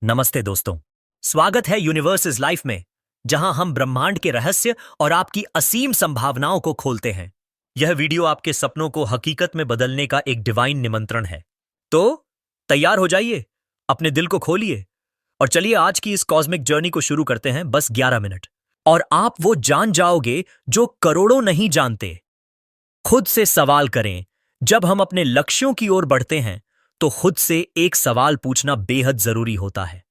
नमस्ते दोस्तों। स्वागत है यूनिवर्स इज लाइफ में, जहां हम ब्रह्मांड के रहस्य और आपकी असीम संभावनाओं को खोलते हैं। यह वीडियो आपके सपनों को हकीकत में बदलने का एक डिवाइन निमंत्रण है। तो तैयार हो जाइए, अपने दिल को खोलिए और चलिए आज की इस कॉस्मिक जर्नी को शुरू करते हैं। बस 11 मिनट और आप वो जान जाओगे जो करोड़ों नहीं जानते। खुद से सवाल करें। जब हम अपने लक्ष्यों की ओर बढ़ते हैं तो खुद से एक सवाल पूछना बेहद जरूरी होता है।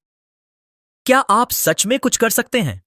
क्या आप सच में कुछ कर सकते हैं?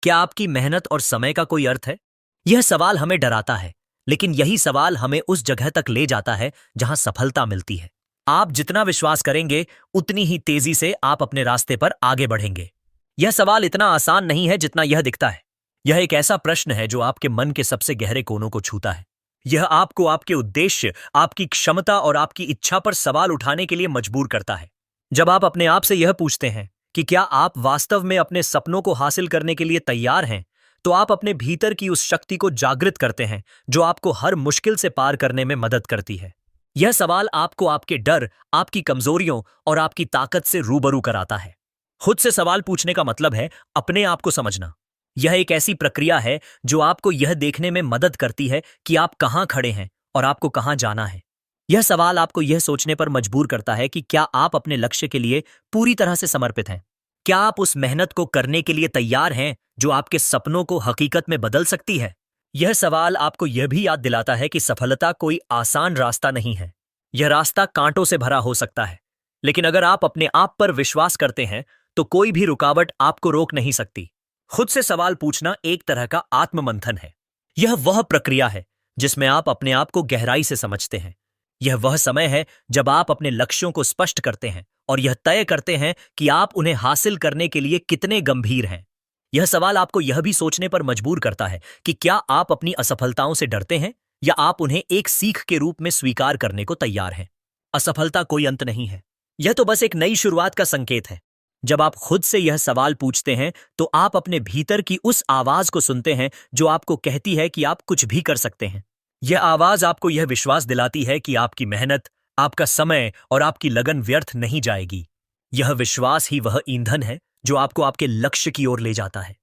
क्या आपकी मेहनत और समय का कोई अर्थ है? यह सवाल हमें डराता है, लेकिन यही सवाल हमें उस जगह तक ले जाता है जहां सफलता मिलती है। आप जितना विश्वास करेंगे, उतनी ही तेजी से आप अपने रास्ते पर आगे बढ़ेंगे। यह सवाल इतना आसान नहीं है जितना यह दिखता है। यह एक ऐसा प्रश्न है जो आपके मन के सबसे गहरे कोनों को छूता है। यह आपको आपके उद्देश्य, आपकी क्षमता और आपकी इच्छा पर सवाल उठाने के लिए मजबूर करता है। जब आप अपने आप से यह पूछते हैं कि क्या आप वास्तव में अपने सपनों को हासिल करने के लिए तैयार हैं, तो आप अपने भीतर की उस शक्ति को जागृत करते हैं जो आपको हर मुश्किल से पार करने में मदद करती है। यह सवाल आपको आपके डर, आपकी कमजोरियों और आपकी ताकत से रूबरू कराता है। खुद से सवाल पूछने का मतलब है अपने आप को समझना। यह एक ऐसी प्रक्रिया है जो आपको यह देखने में मदद करती है कि आप कहां खड़े हैं और आपको कहां जाना है। यह सवाल आपको यह सोचने पर मजबूर करता है कि क्या आप अपने लक्ष्य के लिए पूरी तरह से समर्पित हैं। क्या आप उस मेहनत को करने के लिए तैयार हैं जो आपके सपनों को हकीकत में बदल सकती है। यह सवाल आपको यह भी याद दिलाता है कि सफलता कोई आसान रास्ता नहीं है। यह रास्ता कांटों से भरा हो सकता है, लेकिन अगर आप अपने आप पर विश्वास करते हैं तो कोई भी रुकावट आपको रोक नहीं सकती। खुद से सवाल पूछना एक तरह का आत्ममंथन है। यह वह प्रक्रिया है जिसमें आप अपने आप को गहराई से समझते हैं। यह वह समय है जब आप अपने लक्ष्यों को स्पष्ट करते हैं और यह तय करते हैं कि आप उन्हें हासिल करने के लिए कितने गंभीर हैं। यह सवाल आपको यह भी सोचने पर मजबूर करता है कि क्या आप अपनी असफलताओं से डरते हैं या आप उन्हें एक सीख के रूप में स्वीकार करने को तैयार हैं। असफलता कोई अंत नहीं है, यह तो बस एक नई शुरुआत का संकेत है। जब आप खुद से यह सवाल पूछते हैं तो आप अपने भीतर की उस आवाज को सुनते हैं जो आपको कहती है कि आप कुछ भी कर सकते हैं। यह आवाज आपको यह विश्वास दिलाती है कि आपकी मेहनत, आपका समय और आपकी लगन व्यर्थ नहीं जाएगी। यह विश्वास ही वह ईंधन है जो आपको आपके लक्ष्य की ओर ले जाता है।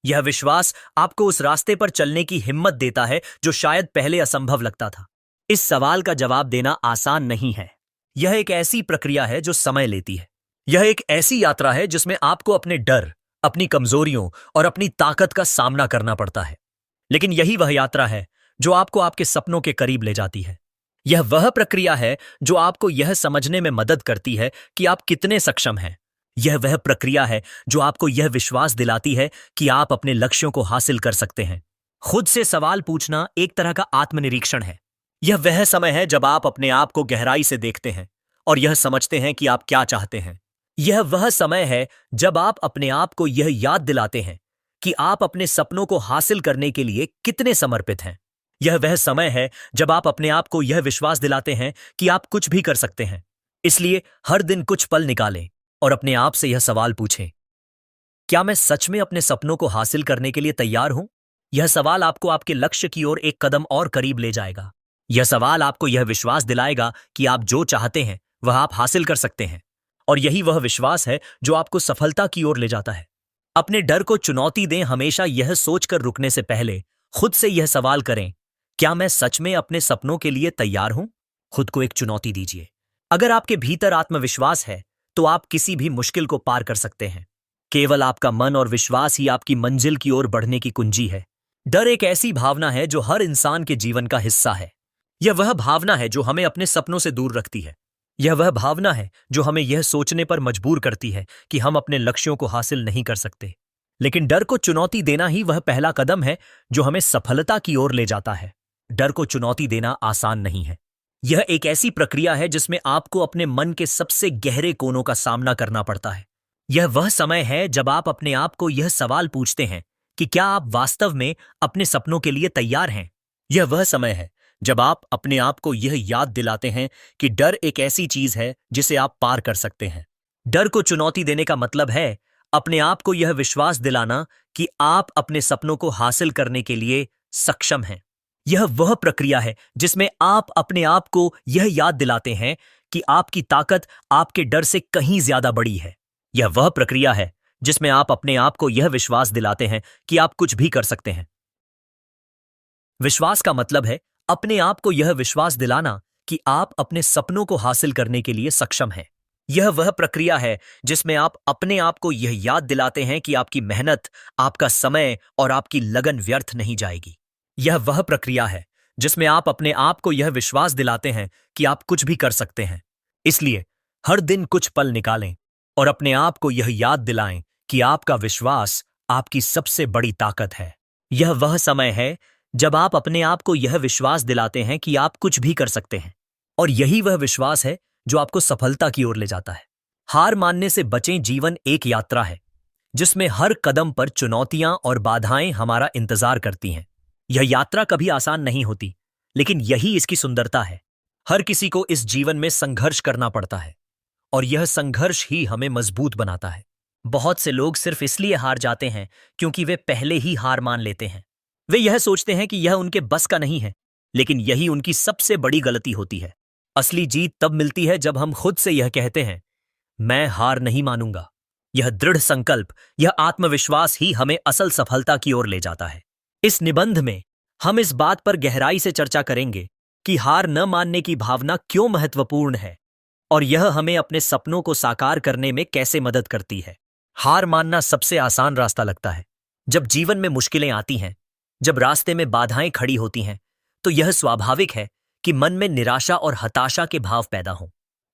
यह विश्वास आपको उस रास्ते पर चलने की हिम्मत देता है जो शायद पहले असंभव लगता था। इस सवाल का जवाब देना आसान नहीं है। यह एक ऐसी प्रक्रिया है जो समय लेती है। यह एक ऐसी यात्रा है जिसमें आपको अपने डर, अपनी कमजोरियों और अपनी ताकत का सामना करना पड़ता है। लेकिन यही वह यात्रा है जो आपको आपके सपनों के करीब ले जाती है। यह वह प्रक्रिया है जो आपको यह समझने में मदद करती है कि आप कितने सक्षम हैं। यह वह प्रक्रिया है जो आपको यह विश्वास दिलाती है कि आप अपने लक्ष्यों को हासिल कर सकते हैं। खुद से सवाल पूछना एक तरह का आत्मनिरीक्षण है। यह वह समय है जब आप अपने आप को गहराई से देखते हैं और यह समझते हैं कि आप क्या चाहते हैं। यह वह समय है जब आप अपने आप को यह याद दिलाते हैं कि आप अपने सपनों को हासिल करने के लिए कितने समर्पित हैं। यह वह समय है जब आप अपने आप को यह विश्वास दिलाते हैं कि आप कुछ भी कर सकते हैं। इसलिए हर दिन कुछ पल निकालें और अपने आप से यह सवाल पूछें, क्या मैं सच में अपने सपनों को हासिल करने के लिए तैयार हूं? यह सवाल आपको आपके लक्ष्य की ओर एक कदम और करीब ले जाएगा। यह सवाल आपको यह विश्वास दिलाएगा कि आप जो चाहते हैं वह आप हासिल कर सकते हैं। और यही वह विश्वास है जो आपको सफलता की ओर ले जाता है। अपने डर को चुनौती दें। हमेशा यह सोचकर रुकने से पहले खुद से यह सवाल करें, क्या मैं सच में अपने सपनों के लिए तैयार हूं? खुद को एक चुनौती दीजिए। अगर आपके भीतर आत्मविश्वास है तो आप किसी भी मुश्किल को पार कर सकते हैं। केवल आपका मन और विश्वास ही आपकी मंजिल की ओर बढ़ने की कुंजी है। डर एक ऐसी भावना है जो हर इंसान के जीवन का हिस्सा है। यह वह भावना है जो हमें अपने सपनों से दूर रखती है। यह वह भावना है जो हमें यह सोचने पर मजबूर करती है कि हम अपने लक्ष्यों को हासिल नहीं कर सकते। लेकिन डर को चुनौती देना ही वह पहला कदम है जो हमें सफलता की ओर ले जाता है। डर को चुनौती देना आसान नहीं है। यह एक ऐसी प्रक्रिया है जिसमें आपको अपने मन के सबसे गहरे कोनों का सामना करना पड़ता है। यह वह समय है जब आप अपने आप को यह सवाल पूछते हैं कि क्या आप वास्तव में अपने सपनों के लिए तैयार हैं। यह वह समय है जब आप अपने आप को यह याद दिलाते हैं कि डर एक ऐसी चीज है जिसे आप पार कर सकते हैं। डर को चुनौती देने का मतलब है अपने आप को यह विश्वास दिलाना कि आप अपने सपनों को हासिल करने के लिए सक्षम हैं। यह वह प्रक्रिया है जिसमें आप अपने आप को यह याद दिलाते हैं कि आपकी ताकत आपके डर से कहीं ज्यादा बड़ी है। यह वह प्रक्रिया है जिसमें आप अपने आप को यह विश्वास दिलाते हैं कि आप कुछ भी कर सकते हैं। विश्वास का मतलब है अपने आप को यह विश्वास दिलाना कि आप अपने सपनों को हासिल करने के लिए सक्षम हैं। यह वह प्रक्रिया है जिसमें आप अपने आप को यह याद दिलाते हैं कि आपकी मेहनत, आपका समय और आपकी लगन व्यर्थ नहीं जाएगी। यह वह प्रक्रिया है जिसमें आप अपने आप को यह विश्वास दिलाते हैं कि आप कुछ भी कर सकते हैं। इसलिए हर दिन कुछ पल निकालें और अपने आप को यह याद दिलाएं कि आपका विश्वास आपकी सबसे बड़ी ताकत है। यह वह समय है जब आप अपने आप को यह विश्वास दिलाते हैं कि आप कुछ भी कर सकते हैं, और यही वह विश्वास है जो आपको सफलता की ओर ले जाता है। हार मानने से बचें। जीवन एक यात्रा है जिसमें हर कदम पर चुनौतियां और बाधाएं हमारा इंतजार करती हैं। यह यात्रा कभी आसान नहीं होती, लेकिन यही इसकी सुंदरता है। हर किसी को इस जीवन में संघर्ष करना पड़ता है, और यह संघर्ष ही हमें मजबूत बनाता है। बहुत से लोग सिर्फ इसलिए हार जाते हैं क्योंकि वे पहले ही हार मान लेते हैं। वे यह सोचते हैं कि यह उनके बस का नहीं है, लेकिन यही उनकी सबसे बड़ी गलती होती है। असली जीत तब मिलती है जब हम खुद से यह कहते हैं, मैं हार नहीं मानूंगा। यह दृढ़ संकल्प, यह आत्मविश्वास ही हमें असल सफलता की ओर ले जाता है। इस निबंध में हम इस बात पर गहराई से चर्चा करेंगे कि हार न मानने की भावना क्यों महत्वपूर्ण है और यह हमें अपने सपनों को साकार करने में कैसे मदद करती है। हार मानना सबसे आसान रास्ता लगता है। जब जीवन में मुश्किलें आती हैं, जब रास्ते में बाधाएं खड़ी होती हैं, तो यह स्वाभाविक है कि मन में निराशा और हताशा के भाव पैदा हों।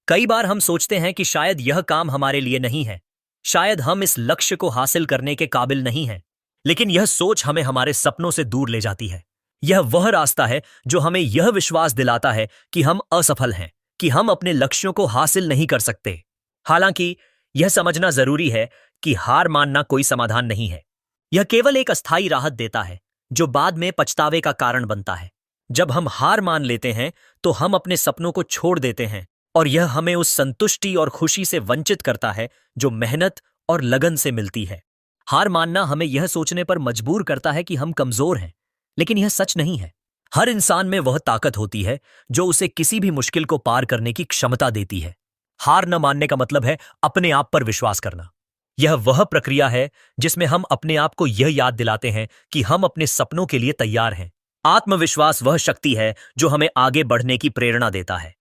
कई बार हम सोचते हैं कि शायद यह काम हमारे लिए नहीं है, शायद हम इस लक्ष्य को हासिल करने के काबिल नहीं हैं। लेकिन यह सोच हमें हमारे सपनों से दूर ले जाती है। यह वह रास्ता है जो हमें यह विश्वास दिलाता है कि हम असफल हैं, कि हम अपने लक्ष्यों को हासिल नहीं कर सकते। हालांकि यह समझना जरूरी है कि हार मानना कोई समाधान नहीं है। यह केवल एक अस्थायी राहत देता है जो बाद में पछतावे का कारण बनता है। जब हम हार मान लेते हैं तो हम अपने सपनों को छोड़ देते हैं, और यह हमें उस संतुष्टि और खुशी से वंचित करता है जो मेहनत और लगन से मिलती है। हार मानना हमें यह सोचने पर मजबूर करता है कि हम कमजोर हैं, लेकिन यह सच नहीं है। हर इंसान में वह ताकत होती है जो उसे किसी भी मुश्किल को पार करने की क्षमता देती है। हार न मानने का मतलब है अपने आप पर विश्वास करना। यह वह प्रक्रिया है जिसमें हम अपने आप को यह याद दिलाते हैं कि हम अपने सपनों के लिए तैयार हैं। आत्मविश्वास वह शक्ति है जो हमें आगे बढ़ने की प्रेरणा देता है,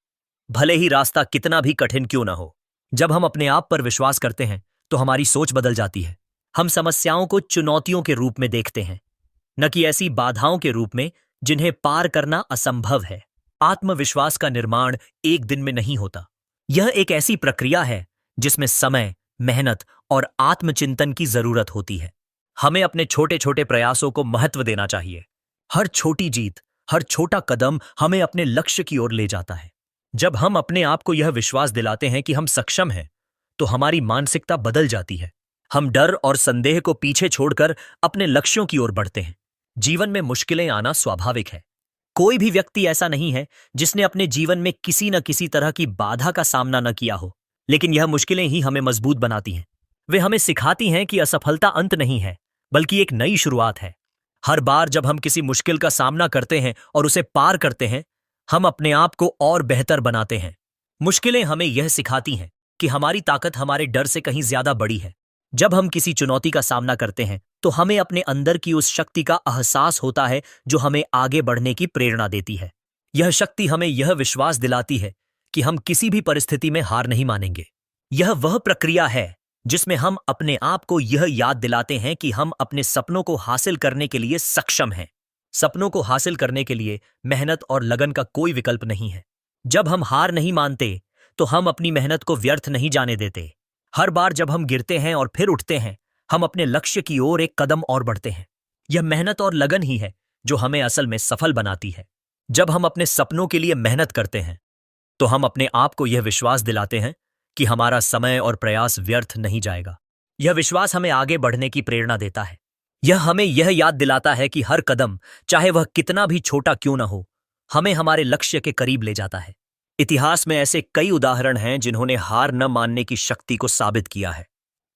भले ही रास्ता कितना भी कठिन क्यों ना हो। जब हम अपने आप पर विश्वास करते हैं तो हमारी सोच बदल जाती है। हम समस्याओं को चुनौतियों के रूप में देखते हैं, न कि ऐसी बाधाओं के रूप में जिन्हें पार करना असंभव है। आत्मविश्वास का निर्माण एक दिन में नहीं होता। यह एक ऐसी प्रक्रिया है जिसमें समय, मेहनत और आत्मचिंतन की जरूरत होती है। हमें अपने छोटे छोटे प्रयासों को महत्व देना चाहिए। हर छोटी जीत, हर छोटा कदम हमें अपने लक्ष्य की ओर ले जाता है। जब हम अपने आप को यह विश्वास दिलाते हैं कि हम सक्षम हैं, तो हमारी मानसिकता बदल जाती है। हम डर और संदेह को पीछे छोड़कर अपने लक्ष्यों की ओर बढ़ते हैं। जीवन में मुश्किलें आना स्वाभाविक है। कोई भी व्यक्ति ऐसा नहीं है जिसने अपने जीवन में किसी न किसी तरह की बाधा का सामना न किया हो, लेकिन यह मुश्किलें ही हमें मजबूत बनाती हैं। वे हमें सिखाती हैं कि असफलता अंत नहीं है, बल्कि एक नई शुरुआत है। हर बार जब हम किसी मुश्किल का सामना करते हैं और उसे पार करते हैं, हम अपने आप को और बेहतर बनाते हैं। मुश्किलें हमें यह सिखाती हैं कि हमारी ताकत हमारे डर से कहीं ज्यादा बड़ी है। जब हम किसी चुनौती का सामना करते हैं तो हमें अपने अंदर की उस शक्ति का एहसास होता है जो हमें आगे बढ़ने की प्रेरणा देती है। यह शक्ति हमें यह विश्वास दिलाती है कि हम किसी भी परिस्थिति में हार नहीं मानेंगे। यह वह प्रक्रिया है जिसमें हम अपने आप को यह याद दिलाते हैं कि हम अपने सपनों को हासिल करने के लिए सक्षम हैं। सपनों को हासिल करने के लिए मेहनत और लगन का कोई विकल्प नहीं है। जब हम हार नहीं मानते तो हम अपनी मेहनत को व्यर्थ नहीं जाने देते। हर बार जब हम गिरते हैं और फिर उठते हैं, हम अपने लक्ष्य की ओर एक कदम और बढ़ते हैं। यह मेहनत और लगन ही है जो हमें असल में सफल बनाती है। जब हम अपने सपनों के लिए मेहनत करते हैं तो हम अपने आप को यह विश्वास दिलाते हैं कि हमारा समय और प्रयास व्यर्थ नहीं जाएगा। यह विश्वास हमें आगे बढ़ने की प्रेरणा देता है। यह हमें यह याद दिलाता है कि हर कदम, चाहे वह कितना भी छोटा क्यों न हो, हमें हमारे लक्ष्य के करीब ले जाता है। इतिहास में ऐसे कई उदाहरण हैं जिन्होंने हार न मानने की शक्ति को साबित किया है।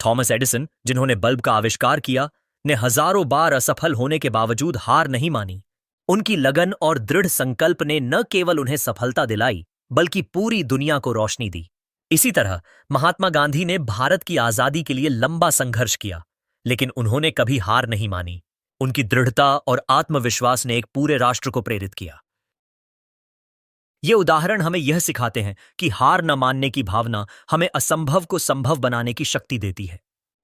थॉमस एडिसन, जिन्होंने बल्ब का आविष्कार किया, ने हजारों बार असफल होने के बावजूद हार नहीं मानी। उनकी लगन और दृढ़ संकल्प ने न केवल उन्हें सफलता दिलाई, बल्कि पूरी दुनिया को रोशनी दी। इसी तरह महात्मा गांधी ने भारत की आजादी के लिए लंबा संघर्ष किया, लेकिन उन्होंने कभी हार नहीं मानी। उनकी दृढ़ता और आत्मविश्वास ने एक पूरे राष्ट्र को प्रेरित किया। ये उदाहरण हमें यह सिखाते हैं कि हार न मानने की भावना हमें असंभव को संभव बनाने की शक्ति देती है।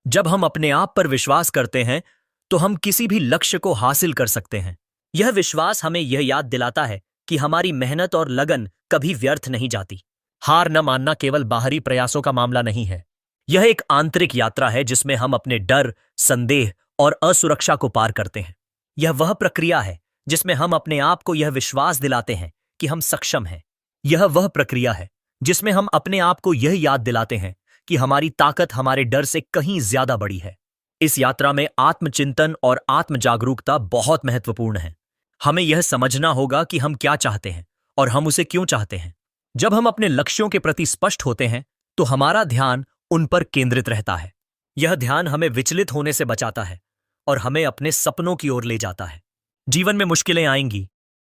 जब हम अपने आप पर विश्वास करते हैं तो हम किसी भी लक्ष्य को हासिल कर सकते हैं। यह विश्वास हमें यह याद दिलाता है कि हमारी मेहनत और लगन कभी व्यर्थ नहीं जाती। हार न मानना केवल बाहरी प्रयासों का मामला नहीं है, यह एक आंतरिक यात्रा है जिसमें हम अपने डर, संदेह और असुरक्षा को पार करते हैं। यह वह प्रक्रिया है जिसमें हम अपने आप को यह विश्वास दिलाते हैं कि हम सक्षम हैं। यह वह प्रक्रिया है जिसमें हम अपने आप को यह याद दिलाते हैं कि हमारी ताकत हमारे डर से कहीं ज्यादा बड़ी है। इस यात्रा में आत्मचिंतन और आत्म जागरूकता बहुत महत्वपूर्ण है। हमें यह समझना होगा कि हम क्या चाहते हैं और हम उसे क्यों चाहते हैं। जब हम अपने लक्ष्यों के प्रति स्पष्ट होते हैं तो हमारा ध्यान उन पर केंद्रित रहता है। यह ध्यान हमें विचलित होने से बचाता है और हमें अपने सपनों की ओर ले जाता है। जीवन में मुश्किलें आएंगी,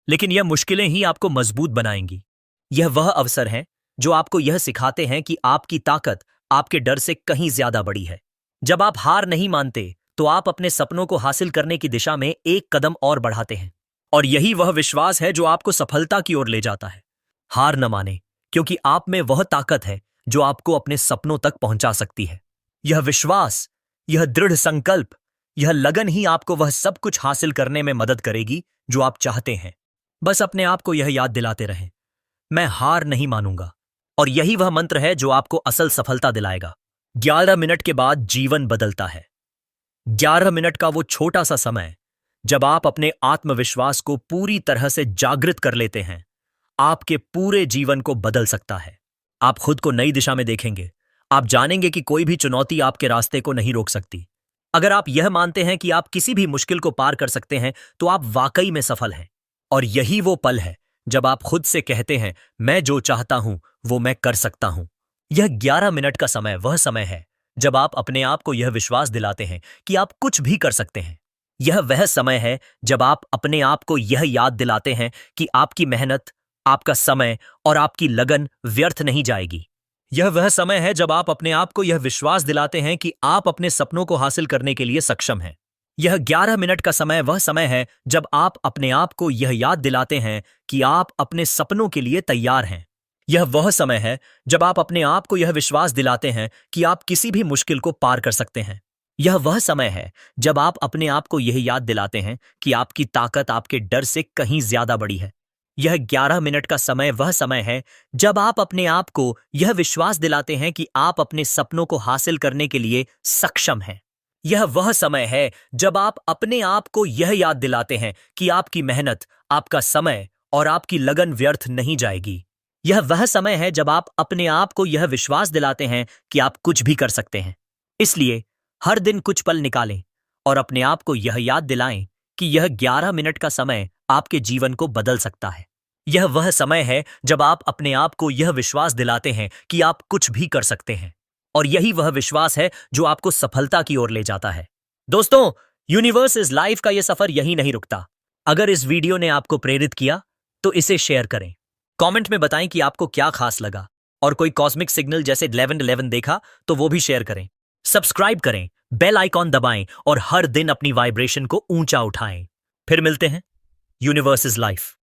लेकिन यह मुश्किलें ही आपको मजबूत बनाएंगी। यह वह अवसर है जो आपको यह सिखाते हैं कि आपकी ताकत आपके डर से कहीं ज्यादा बड़ी है। जब आप हार नहीं मानते तो आप अपने सपनों को हासिल करने की दिशा में एक कदम और बढ़ाते हैं, और यही वह विश्वास है जो आपको सफलता की ओर ले जाता है। हार न माने, क्योंकि आप में वह ताकत है जो आपको अपने सपनों तक पहुंचा सकती है। यह विश्वास, यह दृढ़ संकल्प, यह लगन ही आपको वह सब कुछ हासिल करने में मदद करेगी जो आप चाहते हैं। बस अपने आप को यह याद दिलाते रहें, मैं हार नहीं मानूंगा, और यही वह मंत्र है जो आपको असल सफलता दिलाएगा। 11 मिनट के बाद जीवन बदलता है। 11 मिनट का वो छोटा सा समय जब आप अपने आत्मविश्वास को पूरी तरह से जागृत कर लेते हैं, आपके पूरे जीवन को बदल सकता है। आप खुद को नई दिशा में देखेंगे। आप जानेंगे कि कोई भी चुनौती आपके रास्ते को नहीं रोक सकती। अगर आप यह मानते हैं कि आप किसी भी मुश्किल को पार कर सकते हैं तो आप वाकई में सफल हैं। और यही वो पल है जब आप खुद से कहते हैं, मैं जो चाहता हूं वो मैं कर सकता हूं। यह 11 मिनट का समय वह समय है जब आप अपने आप को यह विश्वास दिलाते हैं कि आप कुछ भी कर सकते हैं। यह वह समय है जब आप अपने आप को यह याद दिलाते हैं कि आपकी मेहनत, आपका समय और आपकी लगन व्यर्थ नहीं जाएगी। यह वह समय है जब आप अपने आप को यह विश्वास दिलाते हैं कि आप अपने सपनों को हासिल करने के लिए सक्षम हैं। यह 11 मिनट का समय वह समय है जब आप अपने आप को यह याद दिलाते हैं कि आप अपने सपनों के लिए तैयार हैं। यह वह समय है जब आप अपने आप को यह विश्वास दिलाते हैं कि आप किसी भी मुश्किल को पार कर सकते हैं। यह वह समय है जब आप अपने आप को यह याद दिलाते हैं कि आपकी ताकत आपके डर से कहीं ज्यादा बड़ी है। यह 11 मिनट का समय वह समय है जब आप अपने आप को यह विश्वास दिलाते हैं कि आप अपने सपनों को हासिल करने के लिए सक्षम हैं। यह वह समय है जब आप अपने आप को यह याद दिलाते हैं कि आपकी मेहनत, आपका समय और आपकी लगन व्यर्थ नहीं जाएगी। यह वह समय है जब आप अपने आप को यह विश्वास दिलाते हैं कि आप कुछ भी कर सकते हैं। इसलिए हर दिन कुछ पल निकालें और अपने आप को यह याद दिलाएं कि यह 11 मिनट का समय आपके जीवन को बदल सकता है। यह वह समय है जब आप अपने आप को यह विश्वास दिलाते हैं कि आप कुछ भी कर सकते हैं, और यही वह विश्वास है जो आपको सफलता की ओर ले जाता है। दोस्तों, यूनिवर्स इज लाइफ का यह सफर यही नहीं रुकता। अगर इस वीडियो ने आपको प्रेरित किया तो इसे शेयर करें। कमेंट में बताएं कि आपको क्या खास लगा, और कोई कॉस्मिक सिग्नल जैसे 1111 देखा तो वो भी शेयर करें। सब्सक्राइब करें, बेल आइकॉन दबाएं और हर दिन अपनी वाइब्रेशन को ऊंचा उठाएं। फिर मिलते हैं। Universe is life.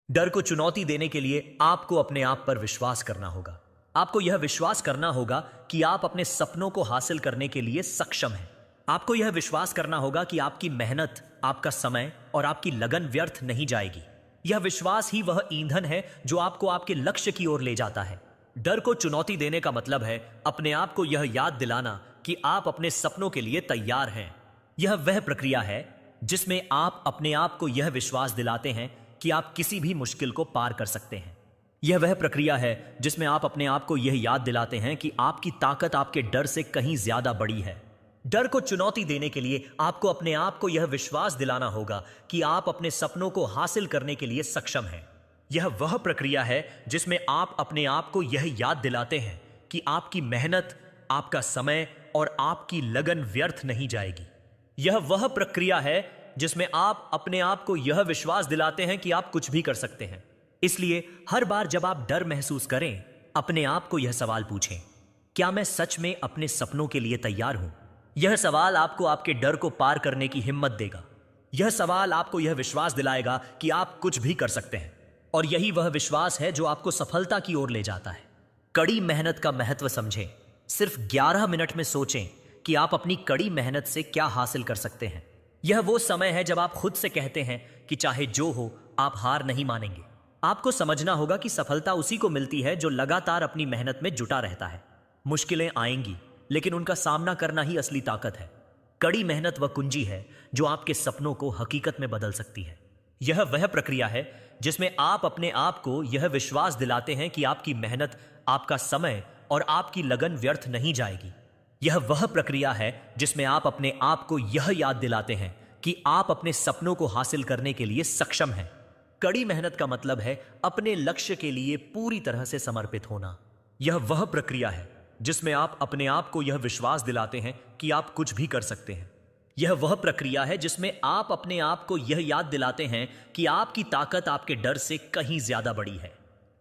डर को चुनौती देने के लिए आपको अपने आप पर विश्वास करना होगा। आपको यह विश्वास करना होगा कि आप अपने सपनों को हासिल करने के लिए सक्षम हैं। आपको यह विश्वास करना होगा कि आपकी मेहनत, आपका समय और आपकी लगन व्यर्थ नहीं जाएगी। यह विश्वास ही वह ईंधन है जो आपको आपके लक्ष्य की ओर ले जाता है। डर को चुनौती देने का मतलब है अपने आप को यह याद दिलाना कि आप अपने सपनों के लिए तैयार हैं। यह वह प्रक्रिया है जिसमें आप अपने आप को यह विश्वास दिलाते हैं कि आप किसी भी मुश्किल को पार कर सकते हैं। यह वह प्रक्रिया है जिसमें आप अपने आप को यह याद दिलाते हैं कि आपकी ताकत आपके डर से कहीं ज्यादा बड़ी है। डर को चुनौती देने के लिए आपको अपने आप को यह विश्वास दिलाना होगा कि आप अपने सपनों को हासिल करने के लिए सक्षम हैं। यह वह प्रक्रिया है जिसमें आप अपने आप को यह याद दिलाते हैं कि आपकी मेहनत, आपका समय और आपकी लगन व्यर्थ नहीं जाएगी। यह वह प्रक्रिया है जिसमें आप अपने आप को यह विश्वास दिलाते हैं कि आप कुछ भी कर सकते हैं। इसलिए हर बार जब आप डर महसूस करें अपने आप को यह सवाल पूछें, क्या मैं सच में अपने सपनों के लिए तैयार हूं? यह सवाल आपको आपके डर को पार करने की हिम्मत देगा। यह सवाल आपको यह विश्वास दिलाएगा कि आप कुछ भी कर सकते हैं, और यही वह विश्वास है जो आपको सफलता की ओर ले जाता है। कड़ी मेहनत का महत्व समझें। सिर्फ 11 मिनट में सोचें कि आप अपनी कड़ी मेहनत से क्या हासिल कर सकते हैं। यह वो समय है जब आप खुद से कहते हैं कि चाहे जो हो, आप हार नहीं मानेंगे। आपको समझना होगा कि सफलता उसी को मिलती है जो लगातार अपनी मेहनत में जुटा रहता है। मुश्किलें आएंगी, लेकिन उनका सामना करना ही असली ताकत है। कड़ी मेहनत वह कुंजी है जो आपके सपनों को हकीकत में बदल सकती है। यह वह प्रक्रिया है जिसमें आप अपने आप को यह विश्वास दिलाते हैं कि आपकी मेहनत, आपका समय और आपकी लगन व्यर्थ नहीं जाएगी। यह वह प्रक्रिया है जिसमें आप अपने आप को यह याद दिलाते हैं कि आप अपने सपनों को हासिल करने के लिए सक्षम हैं। कड़ी मेहनत का मतलब है अपने लक्ष्य के लिए पूरी तरह से समर्पित होना। यह वह प्रक्रिया है जिसमें आप अपने आप को यह विश्वास दिलाते हैं कि आप कुछ भी कर सकते हैं। यह वह प्रक्रिया है जिसमें आप अपने आप को यह याद दिलाते हैं कि आपकी ताकत आपके डर से कहीं ज्यादा बड़ी है।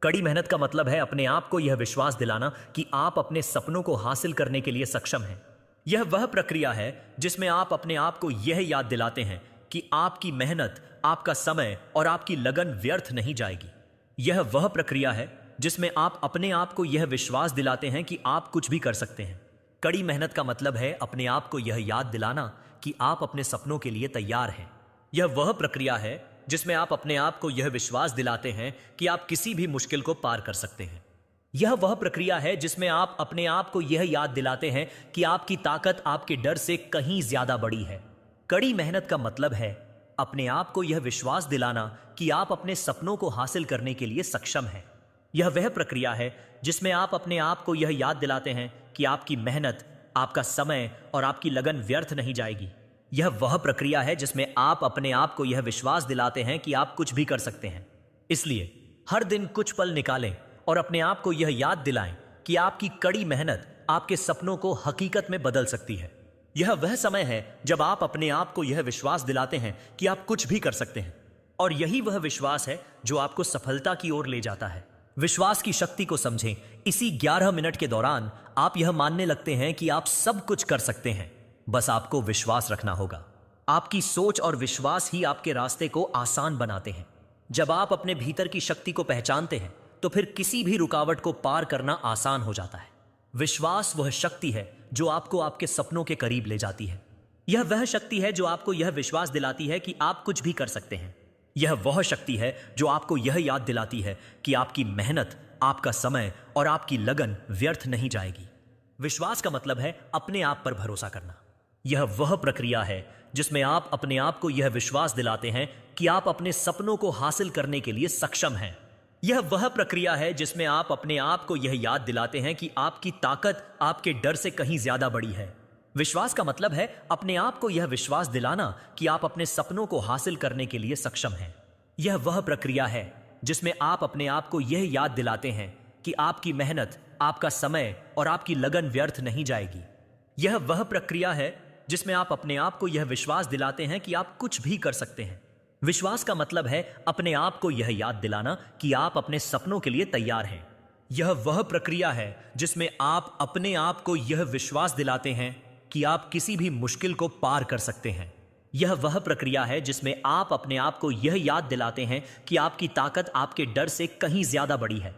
कड़ी मेहनत का मतलब है अपने आप को यह विश्वास दिलाना कि आप अपने सपनों को हासिल करने के लिए सक्षम हैं। यह वह प्रक्रिया है जिसमें आप अपने आप को यह याद दिलाते हैं कि आपकी मेहनत, आपका समय और आपकी लगन व्यर्थ नहीं जाएगी। यह वह प्रक्रिया है जिसमें आप अपने आप को यह विश्वास दिलाते हैं कि आप कुछ भी कर सकते हैं। कड़ी मेहनत का मतलब है अपने आप को यह याद दिलाना कि आप अपने सपनों के लिए तैयार हैं। यह वह प्रक्रिया है जिसमें आप अपने आप को यह विश्वास दिलाते हैं कि आप किसी भी मुश्किल को पार कर सकते हैं। यह वह प्रक्रिया है जिसमें आप अपने आप को यह याद दिलाते हैं कि आपकी ताकत आपके डर से कहीं ज्यादा बड़ी है। कड़ी मेहनत का मतलब है अपने आप को यह विश्वास दिलाना कि आप अपने सपनों को हासिल करने के लिए सक्षम हैं। यह वह प्रक्रिया है जिसमें आप अपने आप को यह याद दिलाते हैं कि आपकी मेहनत, आपका समय और आपकी लगन व्यर्थ नहीं जाएगी। यह वह प्रक्रिया है जिसमें आप अपने आप को यह विश्वास दिलाते हैं कि आप कुछ भी कर सकते हैं। इसलिए हर दिन कुछ पल निकालें और अपने आप को यह याद दिलाएं कि आपकी कड़ी मेहनत आपके सपनों को हकीकत में बदल सकती है। यह वह समय है जब आप अपने आप को यह विश्वास दिलाते हैं कि आप कुछ भी कर सकते हैं, और यही वह विश्वास है जो आपको सफलता की ओर ले जाता है। विश्वास की शक्ति को समझें। इसी 11 मिनट के दौरान आप यह मानने लगते हैं कि आप सब कुछ कर सकते हैं, बस आपको विश्वास रखना होगा। आपकी सोच और विश्वास ही आपके रास्ते को आसान बनाते हैं। जब आप अपने भीतर की शक्ति को पहचानते हैं तो फिर किसी भी रुकावट को पार करना आसान हो जाता है। विश्वास वह शक्ति है जो आपको आपके सपनों के करीब ले जाती है। यह वह शक्ति है जो आपको यह विश्वास दिलाती है कि आप कुछ भी कर सकते हैं। यह वह शक्ति है जो आपको यह याद दिलाती है कि आपकी मेहनत, आपका समय और आपकी लगन व्यर्थ नहीं जाएगी। विश्वास का मतलब है अपने आप पर भरोसा करना। यह वह प्रक्रिया है जिसमें आप अपने आप को यह विश्वास दिलाते हैं कि आप अपने सपनों को हासिल करने के लिए सक्षम हैं। यह वह प्रक्रिया है जिसमें आप अपने आप को यह याद दिलाते हैं कि आपकी ताकत आपके डर से कहीं ज्यादा बड़ी है। विश्वास का मतलब है अपने आप को यह विश्वास दिलाना कि आप अपने सपनों को हासिल करने के लिए सक्षम हैं। यह वह प्रक्रिया है जिसमें आप अपने आप को यह याद दिलाते हैं कि आपकी मेहनत, आपका समय और आपकी लगन व्यर्थ नहीं जाएगी। यह वह प्रक्रिया है जिसमें आप अपने आप को यह विश्वास दिलाते हैं कि आप कुछ भी कर सकते हैं। विश्वास का मतलब है अपने आप को यह याद दिलाना कि आप अपने सपनों के लिए तैयार हैं। यह वह प्रक्रिया है जिसमें आप अपने आप को यह विश्वास दिलाते हैं कि आप किसी भी मुश्किल को पार कर सकते हैं। यह वह प्रक्रिया है जिसमें आप अपने आप को यह याद दिलाते हैं कि आपकी ताकत आपके डर से कहीं ज्यादा बड़ी है।